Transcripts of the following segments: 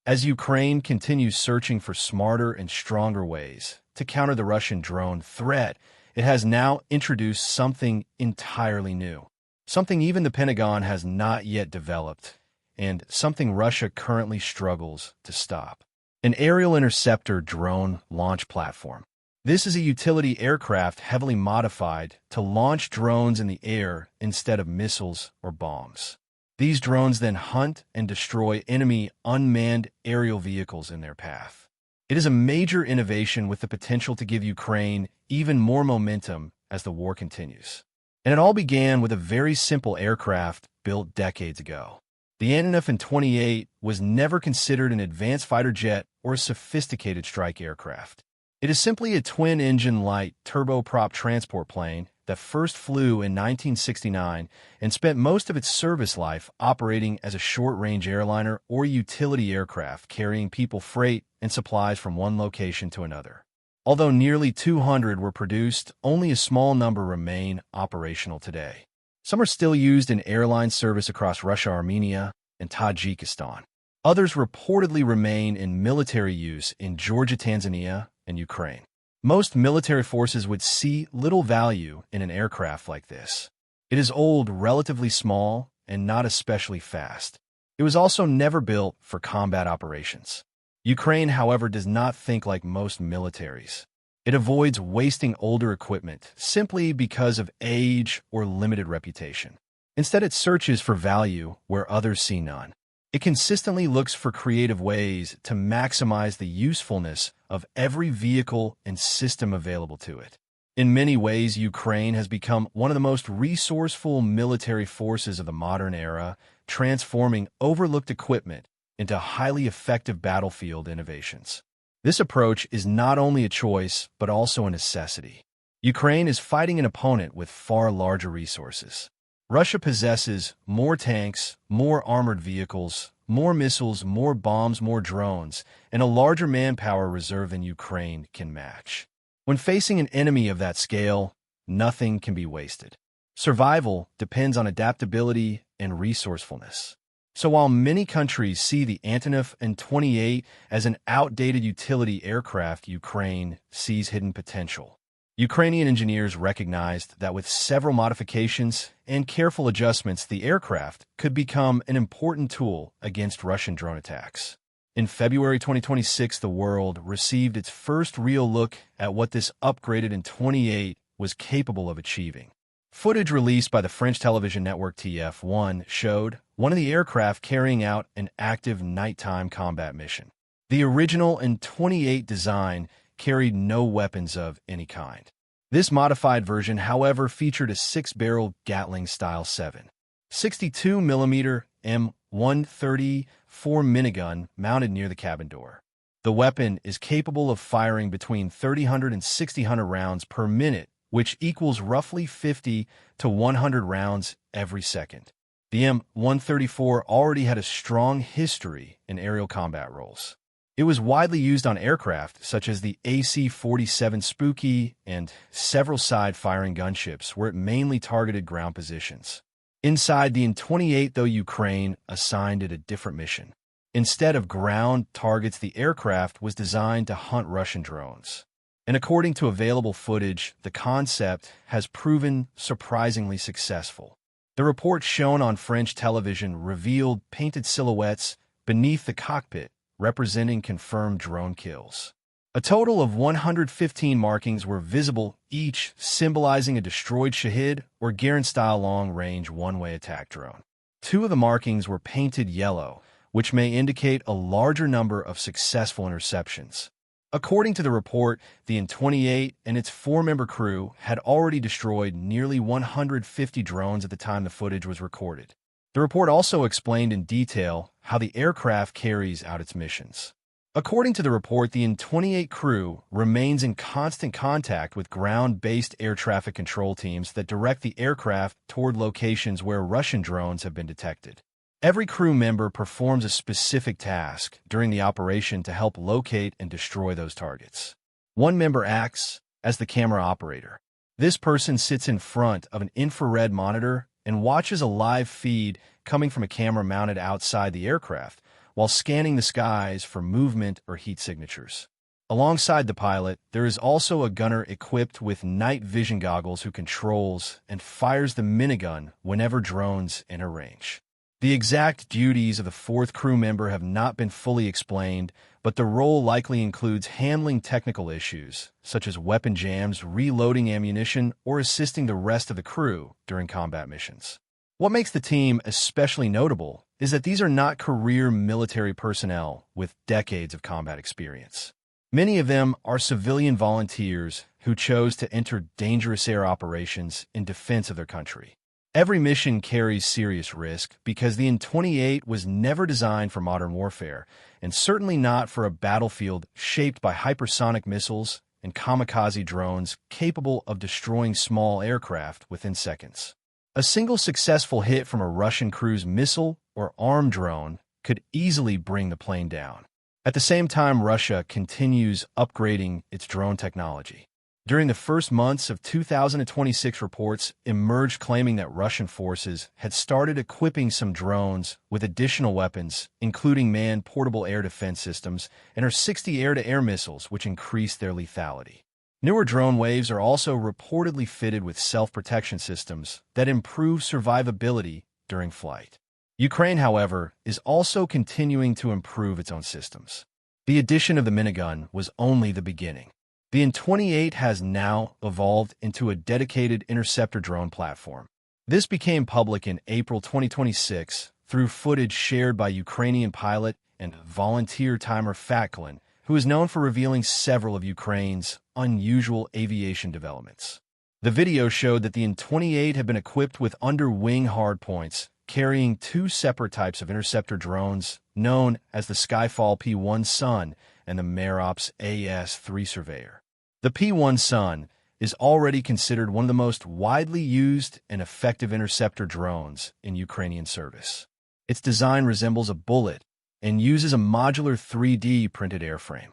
As Ukraine continues searching for smarter and stronger ways to counter the Russian drone threat, it has now introduced something entirely new, something even the Pentagon has not yet developed, and something Russia currently struggles to stop: an aerial interceptor drone launch platform. This is a utility aircraft heavily modified to launch drones in the air instead of missiles or bombs. These drones then hunt and destroy enemy unmanned aerial vehicles in their path. It is a major innovation with the potential to give Ukraine even more momentum as the war continues. And it all began with a very simple aircraft built decades ago. The Antonov 28 was never considered an advanced fighter jet or a sophisticated strike aircraft. It is simply a twin-engine light turboprop transport plane that first flew in 1969 and spent most of its service life operating as a short-range airliner or utility aircraft carrying people, freight, and supplies from one location to another. Although nearly 200 were produced, only a small number remain operational today. Some are still used in airline service across Russia, Armenia, and Tajikistan. Others reportedly remain in military use in Georgia, Tanzania, and Ukraine. Most military forces would see little value in an aircraft like this. It is old, relatively small, and not especially fast. It was also never built for combat operations. Ukraine, however, does not think like most militaries. It avoids wasting older equipment simply because of age or limited reputation. Instead, it searches for value where others see none. It consistently looks for creative ways to maximize the usefulness of every vehicle and system available to it. In many ways, Ukraine has become one of the most resourceful military forces of the modern era, transforming overlooked equipment into highly effective battlefield innovations. This approach is not only a choice, but also a necessity. Ukraine is fighting an opponent with far larger resources. Russia possesses more tanks, more armored vehicles, more missiles, more bombs, more drones, and a larger manpower reserve than Ukraine can match. When facing an enemy of that scale, nothing can be wasted. Survival depends on adaptability and resourcefulness. So while many countries see the Antonov 28 as an outdated utility aircraft, Ukraine sees hidden potential. Ukrainian engineers recognized that with several modifications and careful adjustments, the aircraft could become an important tool against Russian drone attacks. In February 2026, the world received its first real look at what this upgraded An-28 was capable of achieving. Footage released by the French television network TF1 showed one of the aircraft carrying out an active nighttime combat mission. The original An-28 design carried no weapons of any kind. This modified version, however, featured a 6-barrel Gatling-style 7.62mm M134 minigun mounted near the cabin door. The weapon is capable of firing between 300 and 600 rounds per minute, which equals roughly 50 to 100 rounds every second. The M134 already had a strong history in aerial combat roles. It was widely used on aircraft such as the AC-47 Spooky and several side-firing gunships, where it mainly targeted ground positions. Inside the An-28, though, Ukraine assigned it a different mission. Instead of ground targets, the aircraft was designed to hunt Russian drones. And according to available footage, the concept has proven surprisingly successful. The report shown on French television revealed painted silhouettes beneath the cockpit, representing confirmed drone kills. A total of 115 markings were visible, each symbolizing a destroyed Shahid or Garand-style long-range one-way attack drone. 2 of the markings were painted yellow, which may indicate a larger number of successful interceptions. According to the report, the An-28 and its 4-member crew had already destroyed nearly 150 drones at the time the footage was recorded. The report also explained in detail how the aircraft carries out its missions. According to the report, the An-28 crew remains in constant contact with ground-based air traffic control teams that direct the aircraft toward locations where Russian drones have been detected. Every crew member performs a specific task during the operation to help locate and destroy those targets. One member acts as the camera operator. This person sits in front of an infrared monitor and watches a live feed coming from a camera mounted outside the aircraft, while scanning the skies for movement or heat signatures. Alongside the pilot, there is also a gunner equipped with night vision goggles who controls and fires the minigun whenever drones enter range. The exact duties of the fourth crew member have not been fully explained, but the role likely includes handling technical issues, such as weapon jams, reloading ammunition, or assisting the rest of the crew during combat missions. What makes the team especially notable is that these are not career military personnel with decades of combat experience. Many of them are civilian volunteers who chose to enter dangerous air operations in defense of their country. Every mission carries serious risk because the N-28 was never designed for modern warfare, and certainly not for a battlefield shaped by hypersonic missiles and kamikaze drones capable of destroying small aircraft within seconds. A single successful hit from a Russian cruise missile or armed drone could easily bring the plane down. At the same time, Russia continues upgrading its drone technology. During the first months of 2026, reports emerged claiming that Russian forces had started equipping some drones with additional weapons, including manned portable air defense systems and R-60 air-to-air missiles, which increase their lethality. Newer drone waves are also reportedly fitted with self-protection systems that improve survivability during flight. Ukraine, however, is also continuing to improve its own systems. The addition of the minigun was only the beginning. The N-28 has now evolved into a dedicated interceptor drone platform. This became public in April 2026 through footage shared by Ukrainian pilot and volunteer timer Fatklin, who is known for revealing several of Ukraine's unusual aviation developments. The video showed that the N-28 had been equipped with under-wing hardpoints, carrying two separate types of interceptor drones known as the Skyfall P-1 Sun and the Merops AS-3 Surveyor. The P-1 Sun is already considered one of the most widely used and effective interceptor drones in Ukrainian service. Its design resembles a bullet and uses a modular 3D printed airframe.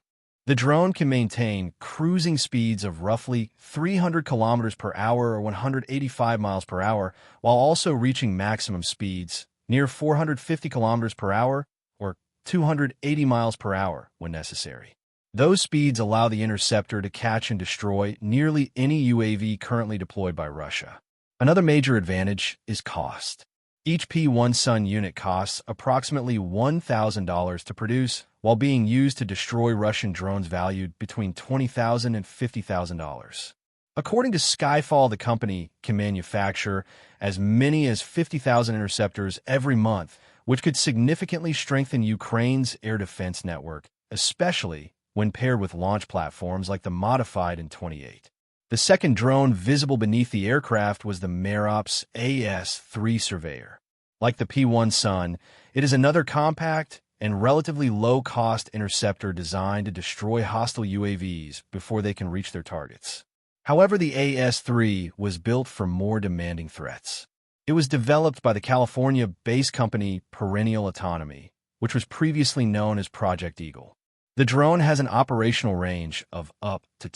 The drone can maintain cruising speeds of roughly 300 kilometers per hour or 185 miles per hour, while also reaching maximum speeds near 450 kilometers per hour or 280 miles per hour when necessary. Those speeds allow the interceptor to catch and destroy nearly any UAV currently deployed by Russia. Another major advantage is cost. Each P-1 Sun unit costs approximately $1,000 to produce, while being used to destroy Russian drones valued between $20,000 and $50,000. According to Skyfall, the company can manufacture as many as 50,000 interceptors every month, which could significantly strengthen Ukraine's air defense network, especially when paired with launch platforms like the modified N-28. The second drone visible beneath the aircraft was the Merops AS-3 Surveyor. Like the P-1 Sun, it is another compact and relatively low-cost interceptor designed to destroy hostile UAVs before they can reach their targets. However, the AS-3 was built for more demanding threats. It was developed by the California-based company Perennial Autonomy, which was previously known as Project Eagle. The drone has an operational range of up to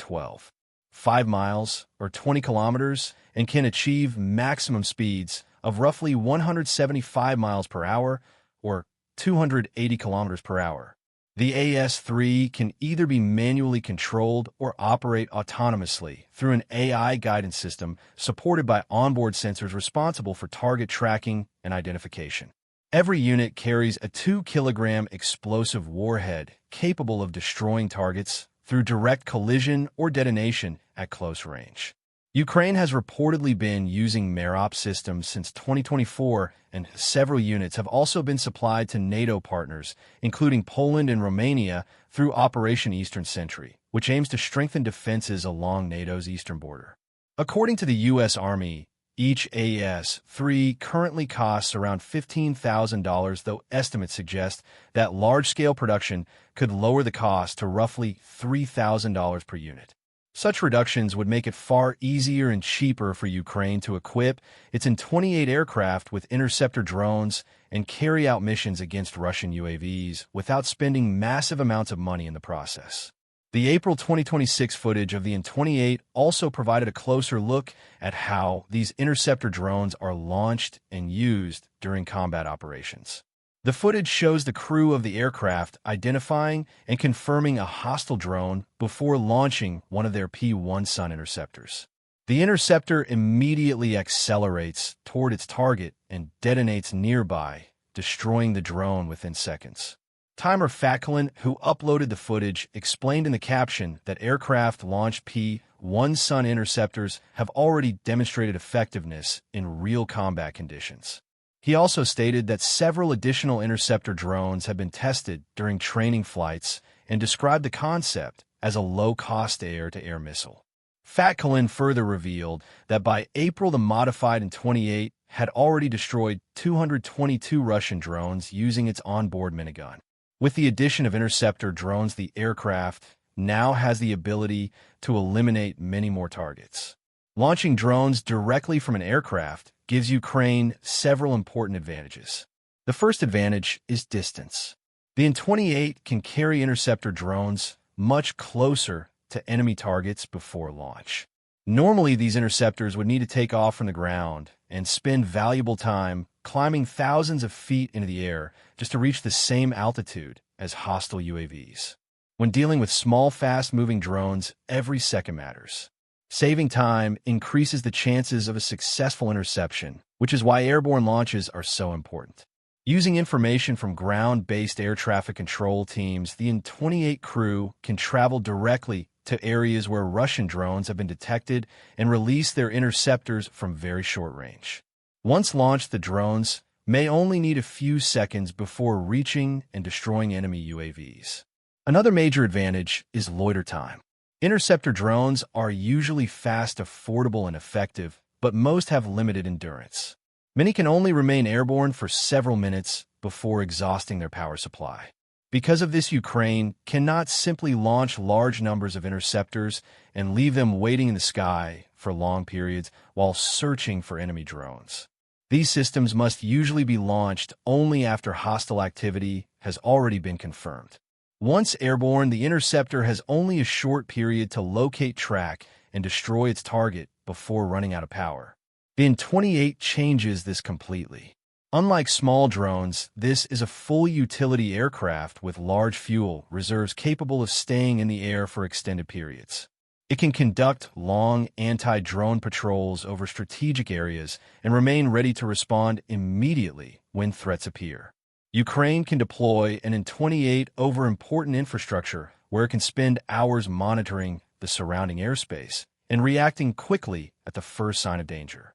5 miles or 20 kilometers and can achieve maximum speeds of roughly 175 miles per hour or 280 kilometers per hour. The AS-3 can either be manually controlled or operate autonomously through an AI guidance system supported by onboard sensors responsible for target tracking and identification. Every unit carries a 2-kilogram explosive warhead capable of destroying targets through direct collision or detonation at close range. Ukraine has reportedly been using Merops systems since 2024, and several units have also been supplied to NATO partners, including Poland and Romania, through Operation Eastern Sentry, which aims to strengthen defenses along NATO's eastern border. According to the U.S. Army, each AS-3 currently costs around $15,000, though estimates suggest that large-scale production could lower the cost to roughly $3,000 per unit. Such reductions would make it far easier and cheaper for Ukraine to equip its N-28 aircraft with interceptor drones and carry out missions against Russian UAVs without spending massive amounts of money in the process. The April 2026 footage of the N-28 also provided a closer look at how these interceptor drones are launched and used during combat operations. The footage shows the crew of the aircraft identifying and confirming a hostile drone before launching one of their P-1 Sun interceptors. The interceptor immediately accelerates toward its target and detonates nearby, destroying the drone within seconds. Timer Fatkalin, who uploaded the footage, explained in the caption that aircraft-launched P-1 Sun interceptors have already demonstrated effectiveness in real combat conditions. He also stated that several additional interceptor drones have been tested during training flights and described the concept as a low-cost air-to-air missile. Fatkalin further revealed that by April the modified In-28 had already destroyed 222 Russian drones using its onboard minigun. With the addition of interceptor drones, the aircraft now has the ability to eliminate many more targets. Launching drones directly from an aircraft gives Ukraine several important advantages. The first advantage is distance. The In-28 can carry interceptor drones much closer to enemy targets before launch. Normally, these interceptors would need to take off from the ground and spend valuable time climbing thousands of feet into the air just to reach the same altitude as hostile UAVs. When dealing with small, fast-moving drones, every second matters. Saving time increases the chances of a successful interception, which is why airborne launches are so important. Using information from ground-based air traffic control teams, the In-28 crew can travel directly to areas where Russian drones have been detected and release their interceptors from very short range. Once launched, the drones may only need a few seconds before reaching and destroying enemy UAVs. Another major advantage is loiter time. Interceptor drones are usually fast, affordable, and effective, but most have limited endurance. Many can only remain airborne for several minutes before exhausting their power supply. Because of this, Ukraine cannot simply launch large numbers of interceptors and leave them waiting in the sky for long periods while searching for enemy drones. These systems must usually be launched only after hostile activity has already been confirmed. Once airborne, the interceptor has only a short period to locate, track, and destroy its target before running out of power. The In-28 changes this completely. Unlike small drones, this is a full utility aircraft with large fuel reserves capable of staying in the air for extended periods. It can conduct long anti-drone patrols over strategic areas and remain ready to respond immediately when threats appear. Ukraine can deploy an In-28 over important infrastructure where it can spend hours monitoring the surrounding airspace and reacting quickly at the first sign of danger.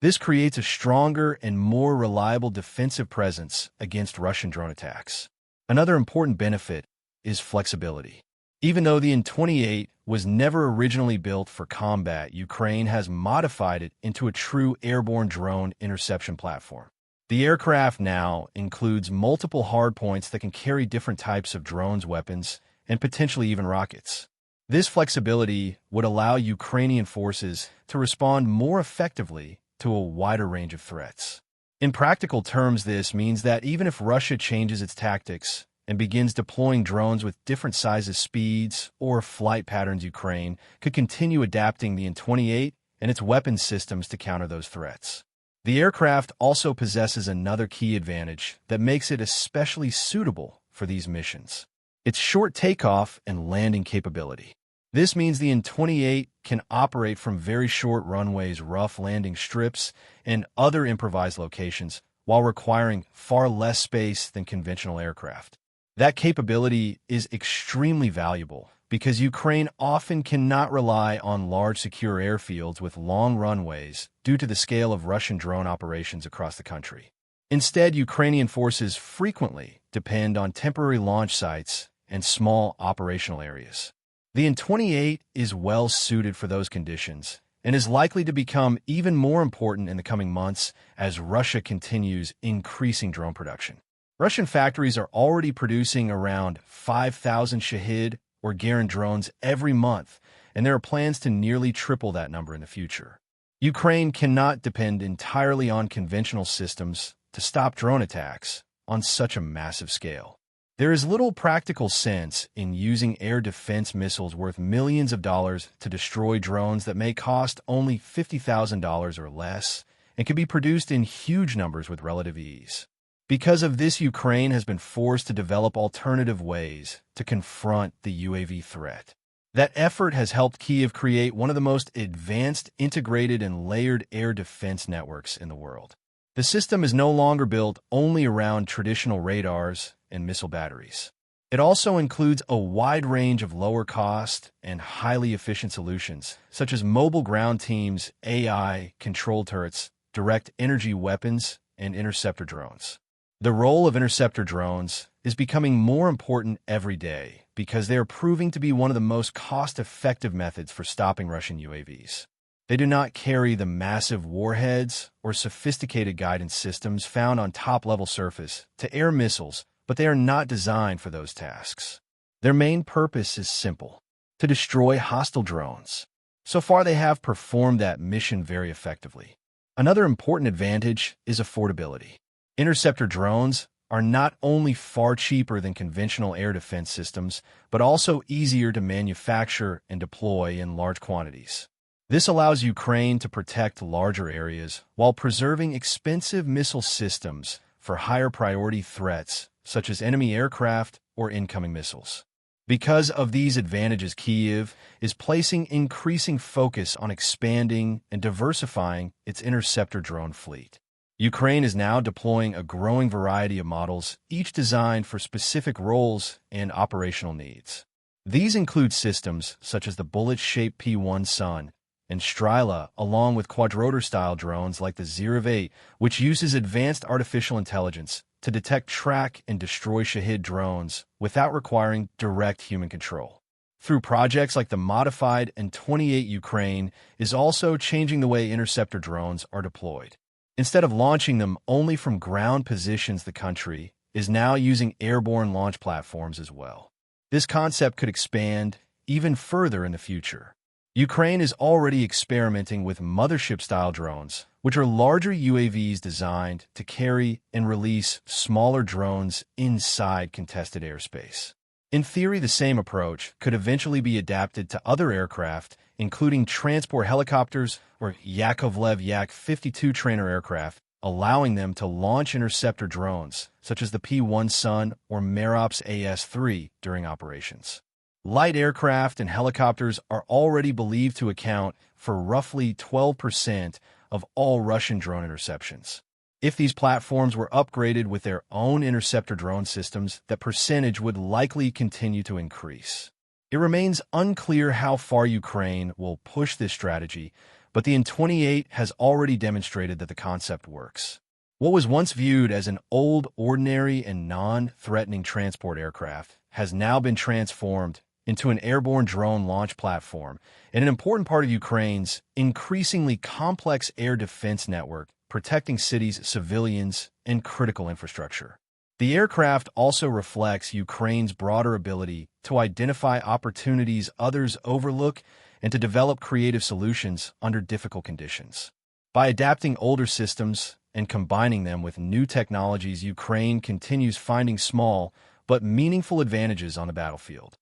This creates a stronger and more reliable defensive presence against Russian drone attacks. Another important benefit is flexibility. Even though the In-28 was never originally built for combat, Ukraine has modified it into a true airborne drone interception platform. The aircraft now includes multiple hardpoints that can carry different types of drones, weapons, and potentially even rockets. This flexibility would allow Ukrainian forces to respond more effectively to a wider range of threats. In practical terms, this means that even if Russia changes its tactics and begins deploying drones with different sizes, speeds, or flight patterns, Ukraine could continue adapting the In-28 and its weapons systems to counter those threats. The aircraft also possesses another key advantage that makes it especially suitable for these missions: its short takeoff and landing capability. This means the In-28 can operate from very short runways, rough landing strips, and other improvised locations while requiring far less space than conventional aircraft. That capability is extremely valuable because Ukraine often cannot rely on large secure airfields with long runways due to the scale of Russian drone operations across the country. Instead, Ukrainian forces frequently depend on temporary launch sites and small operational areas. The In-28 is well suited for those conditions and is likely to become even more important in the coming months as Russia continues increasing drone production. Russian factories are already producing around 5,000 Shahid or Garand drones every month, and there are plans to nearly triple that number in the future. Ukraine cannot depend entirely on conventional systems to stop drone attacks on such a massive scale. There is little practical sense in using air defense missiles worth millions of dollars to destroy drones that may cost only $50,000 or less and can be produced in huge numbers with relative ease. Because of this, Ukraine has been forced to develop alternative ways to confront the UAV threat. That effort has helped Kyiv create one of the most advanced, integrated, and layered air defense networks in the world. The system is no longer built only around traditional radars and missile batteries. It also includes a wide range of lower-cost and highly efficient solutions, such as mobile ground teams, AI, control turrets, direct energy weapons, and interceptor drones. The role of interceptor drones is becoming more important every day because they are proving to be one of the most cost-effective methods for stopping Russian UAVs. They do not carry the massive warheads or sophisticated guidance systems found on top-level surface to air missiles, but they are not designed for those tasks. Their main purpose is simple: to destroy hostile drones. So far, they have performed that mission very effectively. Another important advantage is affordability. Interceptor drones are not only far cheaper than conventional air defense systems, but also easier to manufacture and deploy in large quantities. This allows Ukraine to protect larger areas while preserving expensive missile systems for higher priority threats such as enemy aircraft or incoming missiles. Because of these advantages, Kyiv is placing increasing focus on expanding and diversifying its interceptor drone fleet. Ukraine is now deploying a growing variety of models, each designed for specific roles and operational needs. These include systems such as the bullet-shaped P-1 Sun and Strela, along with quadrotor-style drones like the Zirav-8, which uses advanced artificial intelligence to detect, track, and destroy Shahid drones without requiring direct human control. Through projects like the Modified An-28, Ukraine is also changing the way interceptor drones are deployed. Instead of launching them only from ground positions, the country is now using airborne launch platforms as well. This concept could expand even further in the future. Ukraine is already experimenting with mothership-style drones, which are larger UAVs designed to carry and release smaller drones inside contested airspace. In theory, the same approach could eventually be adapted to other aircraft, including transport helicopters or Yakovlev Yak-52 trainer aircraft, allowing them to launch interceptor drones, such as the P-1 Sun or Merops AS-3, during operations. Light aircraft and helicopters are already believed to account for roughly 12% of all Russian drone interceptions. If these platforms were upgraded with their own interceptor drone systems, that percentage would likely continue to increase. It remains unclear how far Ukraine will push this strategy, but the An-28 has already demonstrated that the concept works. What was once viewed as an old, ordinary, and non-threatening transport aircraft has now been transformed into an airborne drone launch platform and an important part of Ukraine's increasingly complex air defense network, protecting cities, civilians, and critical infrastructure. The aircraft also reflects Ukraine's broader ability to identify opportunities others overlook and to develop creative solutions under difficult conditions. By adapting older systems and combining them with new technologies, Ukraine continues finding small but meaningful advantages on the battlefield.